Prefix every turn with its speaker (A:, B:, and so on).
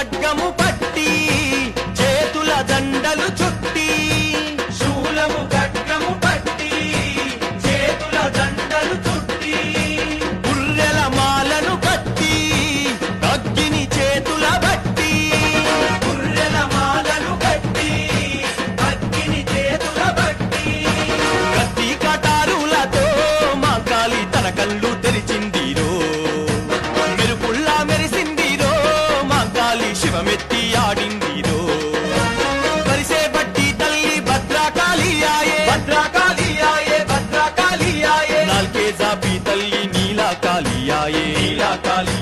A: ఖడ్గము పట్టి చేతుల దండలు చుట్టి శూలము ఖడ్గము పట్టి చేతుల దండలు చుట్టి గుర్రెల మాలను కట్టి అగ్గిని చేతుల బట్టి గుర్రెల మాలను కట్టి అగ్గిని చేతుల బట్టి కత్తి కటారులతో మా కాలి తన కళ్ళు తెరిచిందిరో మెరుపుల్లా మెరిసిందిరో మా కాలి శివమెత్తి ఆడిందిరో పరిసే బట్టి తల్లి భద్రకాళి ఆయే భద్రకాళి ఆయే భద్రకాళి ఆయే నాల్కే జాపి తల్లి నీలా కాళి ఆయే నీలా కాళి